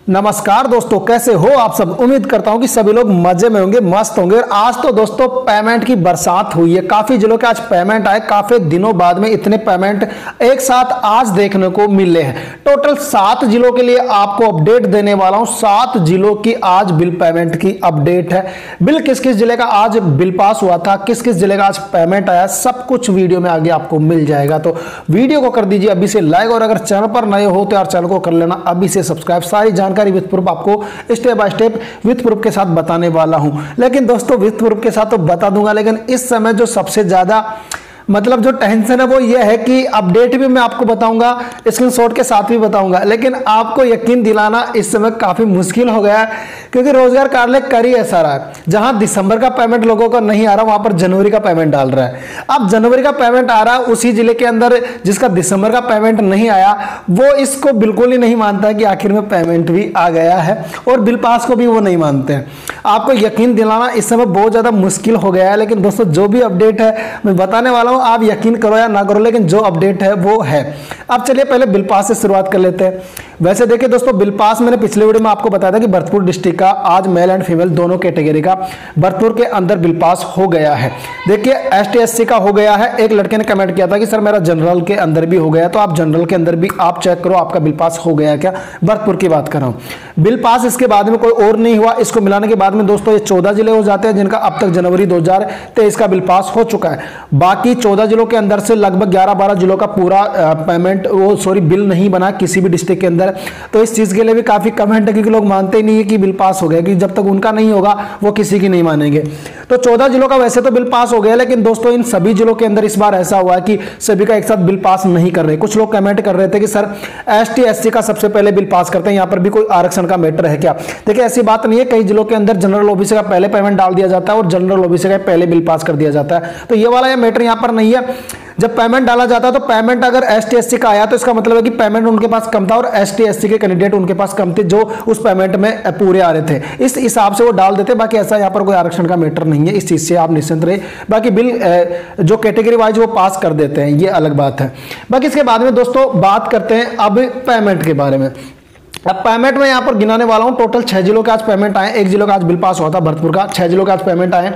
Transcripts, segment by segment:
नमस्कार दोस्तों, कैसे हो आप सब। उम्मीद करता हूं कि सभी लोग मजे में होंगे, मस्त होंगे। और आज तो दोस्तों पेमेंट की बरसात हुई है, काफी जिलों के आज पेमेंट आए। काफी दिनों बाद में इतने पेमेंट एक साथ आज देखने को मिले हैं। टोटल 7 जिलों के लिए आपको अपडेट देने वाला हूं। 7 जिलों की आज बिल पेमेंट की अपडेट है। बिल किस किस जिले का आज बिल पास हुआ था, किस किस जिले का आज पेमेंट आया, सब कुछ वीडियो में आगे आपको मिल जाएगा। तो वीडियो को कर दीजिए अभी से लाइक, और अगर चैनल पर नए हो तो यार चैनल को कर लेना अभी से सब्सक्राइब। सारी जानकारी विथ प्रूफ आपको step by step with proof के साथ बताने वाला हूं। लेकिन दोस्तों विथ प्रूफ के साथ तो बता दूंगा, लेकिन इस समय जो सबसे ज्यादा मतलब जो टेंशन है वो ये है कि अपडेट भी मैं आपको बताऊंगा, स्क्रीनशॉट के साथ भी बताऊंगा, लेकिन आपको यकीन दिलाना इस समय काफी मुश्किल हो गया है, क्योंकि रोजगार कार्यालय कर ही ऐसा रहा है। जहां दिसंबर का पेमेंट लोगों को नहीं आ रहा, वहां पर जनवरी का पेमेंट डाल रहा है। अब जनवरी का पेमेंट आ रहा है, उसी जिले के अंदर जिसका दिसंबर का पेमेंट नहीं आया, वो इसको बिल्कुल ही नहीं मानता है कि आखिर में पेमेंट भी आ गया है, और बिल पास को भी वो नहीं मानते हैं। आपको यकीन दिलाना इस समय बहुत ज्यादा मुश्किल हो गया है। लेकिन दोस्तों जो भी अपडेट है मैं बताने वाला हूं, आप यकीन करो या ना करो, लेकिन जो अपडेट है वो है। अब चलिए पहले बिल पास से शुरुआत कर लेते हैं। वैसे देखिए दोस्तों, बिल पास मैंने पिछले वीडियो में आपको बताया था कि भरतपुर डिस्ट्रिक्ट का आज मेल एंड फीमेल दोनों कैटेगरी का भरतपुर के अंदर बिल पास हो गया है। देखिए ST SC का हो गया है। एक लड़के ने कमेंट किया था कि सर मेरा जनरल के अंदर भी हो गया, तो आप जनरल के अंदर भी आप चेक करो आपका बिल पास हो गया क्या। भरतपुर की बात कर रहा हूं। बिल पास इसके बाद में कोई और नहीं हुआ। इसको मिलाने के बाद में दोस्तों ये 14 जिले हो जाते हैं जिनका अब तक जनवरी 2023 का बिल पास हो चुका है। बाकी 14 जिलों के अंदर से लगभग 11-12 जिलों का पूरा पेमेंट बिल नहीं बना किसी भी डिस्ट्रिक्ट के अंदर। तो इस चीज के लिए भी काफी कमेंट है, क्योंकि लोग मानते ही नहीं है कि बिल पास हो गया, कि जब तक उनका नहीं होगा वो किसी की नहीं मानेंगे। तो 14 जिलों का वैसे तो बिल पास हो गया, लेकिन दोस्तों इन सभी जिलों के अंदर इस बार ऐसा हुआ है कि सभी का एक साथ बिल पास नहीं कर रहे। कुछ लोग कमेंट कर रहे थे कि सर ST SC का सबसे पहले बिल पास करते हैं, यहां पर भी कोई आरक्षण का मैटर है क्या। देखिए ऐसी बात नहीं है। कई जिलों के अंदर जनरल ओबीसी का पहले पेमेंट डाल दिया जाता है और जनरल ओबीसी का पहले बिल पास कर दिया जाता है। तो ये वाला मैटर यहां पर नहीं है। जब पेमेंट डाला जाता है तो पेमेंट अगर ST SC का आया तो इसका मतलब है कि पेमेंट उनके पास कम था और ST SC के कैंडिडेट उनके पास कम थे जो उस पेमेंट में पूरे आ रहे थे। इस हिसाब से वो डाल देते। बाकी ऐसा यहाँ पर कोई आरक्षण का मैटर नहीं है, इस चीज से आप निश्चिंत रहे। बाकी बिल जो कैटेगरी वाइज वो पास कर देते हैं, ये अलग बात है। बाकी इसके बाद में दोस्तों बात करते हैं अब पेमेंट के बारे में। अब पेमेंट में यहाँ पर गिनाने वाला हूँ। टोटल 6 जिलों के आज पेमेंट आए। एक जिलों का आज बिल पास हुआ था भरतपुर का। 6 जिलों के आज पेमेंट आए।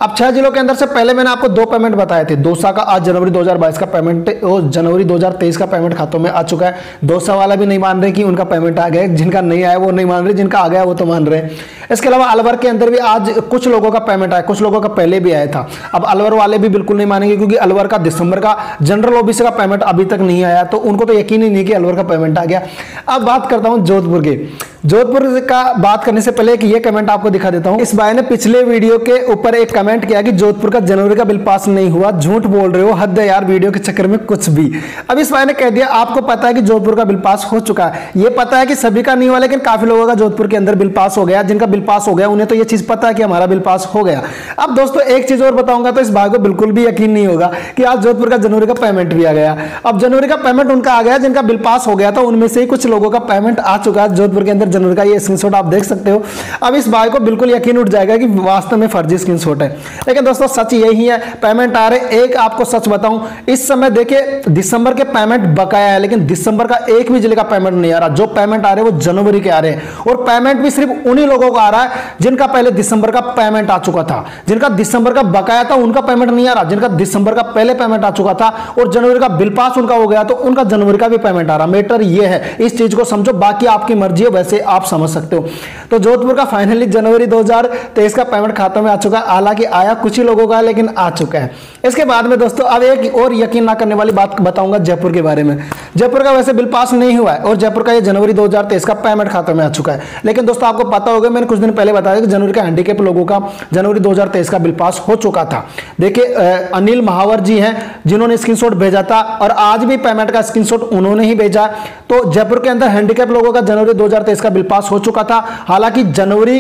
अब 6 जिलों के अंदर से पहले मैंने आपको 2 पेमेंट बताए थे। दौसा का आज जनवरी 2022 का पेमेंट, जनवरी 2023 का पेमेंट खातों में आ चुका है। दौसा वाला भी नहीं मान रहे कि उनका पेमेंट आ गया। जिनका नहीं आया वो नहीं मान रहे, जिनका आ गया वो तो मान रहे। इसके अलावा अलवर के अंदर भी आज कुछ लोगों का पेमेंट आया, कुछ लोगों का पहले भी आया था। अब अलवर वाले भी बिल्कुल नहीं मानेंगे, क्योंकि अलवर का दिसंबर का जनरल ओबीसी का पेमेंट अभी तक नहीं आया, तो उनको तो यकीन ही नहीं कि अलवर का पेमेंट आ गया। अब बात करता हूं जोधपुर की। जोधपुर का बात करने से पहले ये कमेंट आपको दिखा देता हूं। इस भाई ने पिछले वीडियो के ऊपर एक कमेंट किया कि जोधपुर का जनवरी का बिल पास नहीं हुआ, झूठ बोल रहे हो, हद है यार वीडियो के चक्कर में कुछ भी। अब इस भाई ने कह दिया आपको पता है कि जोधपुर का बिल पास हो चुका है। ये पता है कि सभी का नहीं हुआ, लेकिन काफी लोगों का जोधपुर के अंदर बिल पास हो गया। जिनका बिल पास हो गया उन्हें तो ये चीज पता है कि हमारा बिल पास हो गया। अब दोस्तों एक चीज और बताऊंगा, तो इस भाई को बिल्कुल भी यकीन नहीं होगा कि आज जोधपुर का जनवरी का पेमेंट भी आ गया। अब जनवरी का पेमेंट उनका आ गया जिनका बिल पास हो गया था, उनमें से ही कुछ लोगों का पेमेंट आ चुका है जोधपुर के अंदर जनवरी का। ये स्क्रीनशॉट आप देख सकते हो। अब इस भाई को बिल्कुल यकीन उठ जाएगा कि वास्तव में फर्जी स्क्रीनशॉट है, लेकिन दोस्तों सच यही है। पेमेंट आ रहे। एक आपको सच बताऊं, इस समय देखिए दिसंबर के पेमेंट बकाया है, लेकिन दिसंबर का एक भी जिले का पेमेंट नहीं आ रहा। जो पेमेंट आ रहे हैं वो जनवरी के आ रहे हैं, और पेमेंट भी सिर्फ उन्हीं लोगों को आ रहा है जिनका पहले दिसंबर का पेमेंट आ चुका था। जिनका दिसंबर का बकाया था उनका पेमेंट नहीं आ रहा। जिनका दिसंबर का पहले पेमेंट आ चुका था और जनवरी का बिल पास उनका हो गया, तो उनका जनवरी का भी पेमेंट आ रहा। मैटर ये है, इस चीज को समझो। बाकी आपकी मर्जी है, वैसे आप समझ सकते हो। तो जोधपुर का फाइनली जनवरी 2023 का पेमेंट खातों में आ चुका है। हालांकि आया कुछ ही लोगों का, लेकिन आ चुका है। इसके बाद में दोस्तों अब एक और यकीन ना करने वाली बात बताऊंगा जयपुर के बारे में। जयपुर का वैसे बिल पास नहीं हुआ है और जयपुर का ये जनवरी 2023 का पेमेंट खातों में आ चुका है। लेकिन दोस्तों आपको पता होगा, मैंने कुछ दिन पहले बताया कि जनवरी का हैंडीकैप लोगों का जनवरी 2023 का बिल पास हो चुका था। देखिए अनिल महावर जी हैं जिन्होंने स्क्रीनशॉट भेजा था, और आज भी पेमेंट का स्क्रीनशॉट उन्होंने ही भेजा। तो जयपुर के अंदर हैंडीकैप लोगों का जनवरी 2023 का बिल पास हो चुका था। हालांकि जनवरी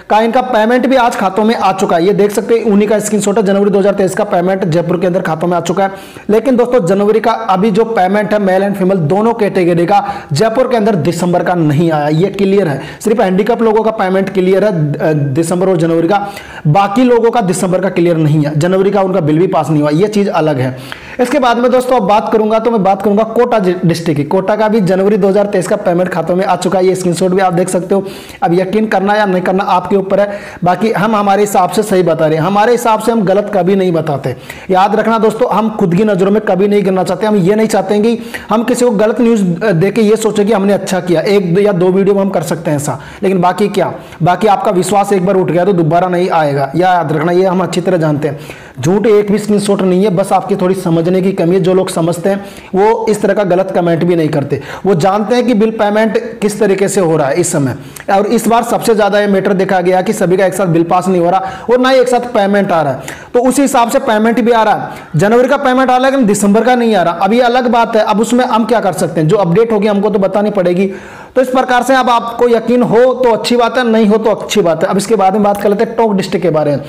का इनका पेमेंट भी आज खातों में आ चुका है। ये देख सकते हैं उन्हीं का स्क्रीनशॉट है। जनवरी 2023 का पेमेंट जयपुर के अंदर खातों में आ चुका है। लेकिन दोस्तों जनवरी का अभी जो पेमेंट है मेल एंड फीमेल दोनों कैटेगरी का जयपुर के अंदर दिसंबर का नहीं आया। ये क्लियर है। सिर्फ हैंडीकैप लोगों का पेमेंट क्लियर है दिसंबर और जनवरी का, बाकी लोगों का दिसंबर का क्लियर नहीं है। जनवरी का उनका बिल भी पास नहीं हुआ, ये चीज अलग है। इसके बाद में दोस्तों अब बात करूंगा तो मैं बात करूंगा कोटा डिस्ट्रिक्ट की। कोटा का भी जनवरी 2023 का पेमेंट खातों में आ चुका है। ये स्क्रीनशॉट भी आप देख सकते हो। अब यकीन करना या नहीं करना आपके ऊपर है, बाकी हम हमारे हिसाब से सही बता रहे हैं। हमारे हिसाब से हम गलत कभी नहीं बताते। याद रखना दोस्तों, हम खुद की नजरों में कभी नहीं गिनना चाहते। हम ये नहीं चाहते कि हम किसी को गलत न्यूज देके ये सोचे कि हमने अच्छा किया। एक या दो वीडियो में हम कर सकते हैं ऐसा, लेकिन बाकी क्या, बाकी आपका विश्वास एक बार उठ गया तो दोबारा नहीं आएगा। याद रखना, ये हम अच्छी तरह जानते हैं। झूठ एक भी स्क्रीनशॉट नहीं है, बस आपकी थोड़ी समझने की कमी है। जो लोग समझते हैं वो इस तरह का गलत कमेंट भी नहीं करते। वो जानते हैं कि बिल पेमेंट किस तरीके से हो रहा है इस समय। और इस बार सबसे ज्यादा ये मैटर देखा गया कि सभी का एक साथ बिल पास नहीं हो रहा और ना ही एक साथ पेमेंट आ रहा है। तो उसी हिसाब से पेमेंट भी आ रहा है। जनवरी का पेमेंट आ रहा है लेकिन दिसंबर का नहीं आ रहा। अब ये अलग बात है, अब उसमें हम क्या कर सकते हैं, जो अपडेट होगी हमको तो बतानी पड़ेगी। तो इस प्रकार से अब आपको यकीन हो तो अच्छी बात है, नहीं हो तो अच्छी बात है। अब इसके बाद में बात कर लेते हैं टोंक डिस्ट्रिक्ट के बारे में।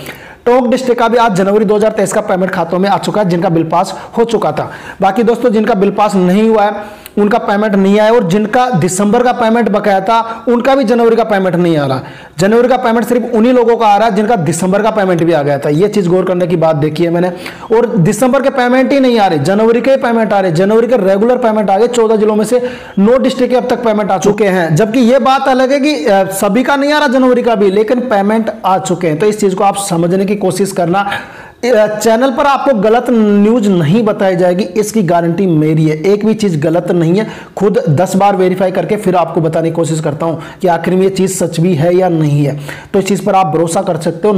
टोंक डिस्ट्रिक्ट का भी आज जनवरी 2023 का पेमेंट खातों में आ चुका है, जिनका बिल पास हो चुका था। बाकी दोस्तों जिनका बिल पास नहीं हुआ है उनका पेमेंट नहीं आया, और जिनका दिसंबर का पेमेंट बकाया था उनका भी जनवरी का पेमेंट नहीं आ रहा। जनवरी का पेमेंट सिर्फ उन्हीं लोगों का आ रहा है जिनका दिसंबर का पेमेंट भी आ गया था। यह चीज गौर करने की बात देखी है मैंने। और दिसंबर के पेमेंट ही नहीं आ रहे, जनवरी के पेमेंट आ रहे। जनवरी के रेगुलर पेमेंट आ गए। 14 जिलों में से 9 डिस्ट्रिक्ट के अब तक पेमेंट आ चुके हैं। जबकि यह बात अलग है कि सभी का नहीं आ रहा जनवरी का भी, लेकिन पेमेंट आ चुके हैं। तो इस चीज को आप समझने की कोशिश करना। चैनल पर आपको गलत न्यूज नहीं बताई जाएगी, इसकी गारंटी मेरी है। एक भी चीज गलत नहीं है। खुद 10 बार वेरीफाई करके फिर आपको बताने की कोशिश करता हूं कि आखिर में ये चीज सच भी है या नहीं है। तो इस चीज पर आप भरोसा कर सकते हो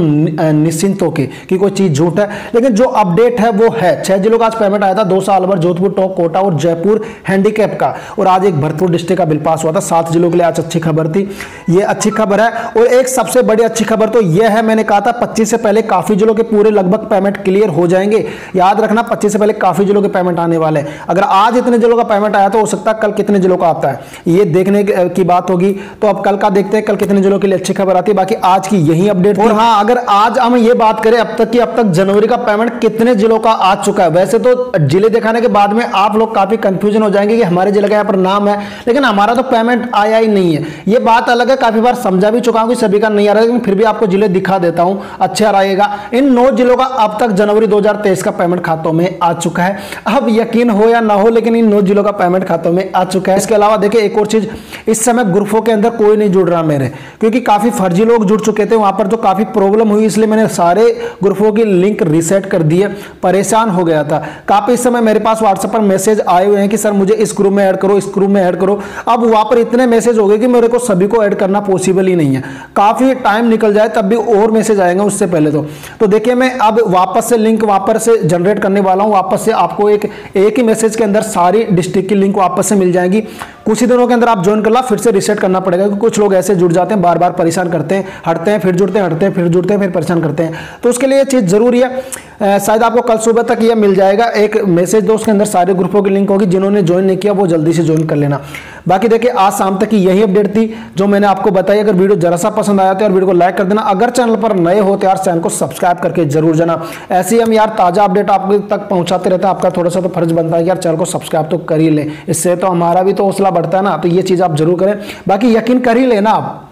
निश्चिंत होकर कि कोई चीज झूठ है। लेकिन जो अपडेट है वो है। 6 जिलों का आज पेमेंट आया था, 2 साल भर जोधपुर, टोंक, कोटा और जयपुर हैंडीकैप का। और आज एक भरतपुर डिस्ट्रिक्ट का बिल पास हुआ था। 7 जिलों के लिए आज अच्छी खबर थी। ये अच्छी खबर है। और एक सबसे बड़ी अच्छी खबर तो यह है, मैंने कहा था 25 से पहले काफी जिलों के पूरे लगभग पेमेंट क्लियर हो जाएंगे। याद रखना 25 से पहले काफी जिलों के पेमेंट आने वाले हैं। अगर आज इतने जिलों का पेमेंट आया तो हो सकता है कल कितने जिलों का आता है, ये देखने की बात होगी। तो अब कल का देखते हैं, कल कितने जिलों के लिए अच्छी खबर आती है। बाकी आज की यही अपडेट। और हाँ, अगर आज हम ये बात करें अब तक जनवरी का पेमेंट कितने जिलों का आ चुका है। वैसे तो जिले दिखाने के बाद में आप लोग काफी कंफ्यूजन हो जाएंगे कि हमारे जिले का यहाँ पर नाम है लेकिन हमारा तो पेमेंट आया ही नहीं है। ये बात अलग है, काफी बार समझा भी चुका हूं कि सभी का नहीं आ रहा, लेकिन फिर भी आपको जिले दिखा देता हूं, अच्छा रहेगा। इन 9 जिलों का अब तक जनवरी 2023 का पेमेंट खातों में आ चुका है। अब यकीन हो या ना हो, लेकिन इन 9 जिलों का पेमेंट खातों में आ चुका है। इसके अलावा देखिए एक और चीज, इस समय ग्रुपों के अंदर कोई नहीं जुड़ रहा मेरे, क्योंकि काफी फर्जी लोग जुड़ चुके थे। वहां पर जो काफी प्रॉब्लम हुई, इसलिए मैंने सारे ग्रुपों की लिंक रीसेट कर दिए। परेशान हो गया था काफी। इस समय मेरे पास व्हाट्सएप पर मैसेज आए हुए हैं कि सर मुझे इस ग्रुप में ऐड करो, इस ग्रुप में ऐड करो। अब वहां पर इतने मैसेज हो गए कि मेरे को सभी को ऐड करना पॉसिबल ही नहीं है। काफी टाइम निकल जाए तब भी और मैसेज आएंगे उससे पहले। तो देखिए मैं अब वापस से लिंक वापस से जनरेट करने वाला हूं। वापस से आपको एक ही मैसेज के अंदर सारी डिस्ट्रिक्ट की लिंक वापस से मिल जाएगी। कुछ ही दिनों के अंदर आप ज्वाइन कर ला, फिर से रिसेट करना पड़ेगा, क्योंकि कुछ लोग ऐसे जुड़ जाते हैं, बार बार परेशान करते हैं, हटते हैं, फिर जुड़ते हैं, हटते हैं, फिर जुड़ते हैं, फिर परेशान करते हैं। तो उसके लिए ये चीज जरूरी है। शायद आपको कल सुबह तक यह मिल जाएगा एक मैसेज, दोस्त के अंदर सारे ग्रुपों की लिंक होगी। जिन्होंने ज्वाइन नहीं किया वो जल्दी से ज्वाइन कर लेना। बाकी देखिए आज शाम तक की यही अपडेट थी जो मैंने आपको बताई। अगर वीडियो जरा सा पसंद आया तो यार वीडियो को लाइक कर देना। अगर चैनल पर नए हो तो यार चैनल को सब्सक्राइब करके जरूर जाना। ऐसे ही हम यार ताजा अपडेट आप तक पहुंचाते रहते हैं। आपका थोड़ा सा तो फर्ज बनता है कि यार चैनल को सब्सक्राइब तो कर ही ले, इससे तो हमारा भी तो हौसला बढ़ता है ना। तो ये चीज आप जरूर करें। बाकी यकीन कर ही लेना आप।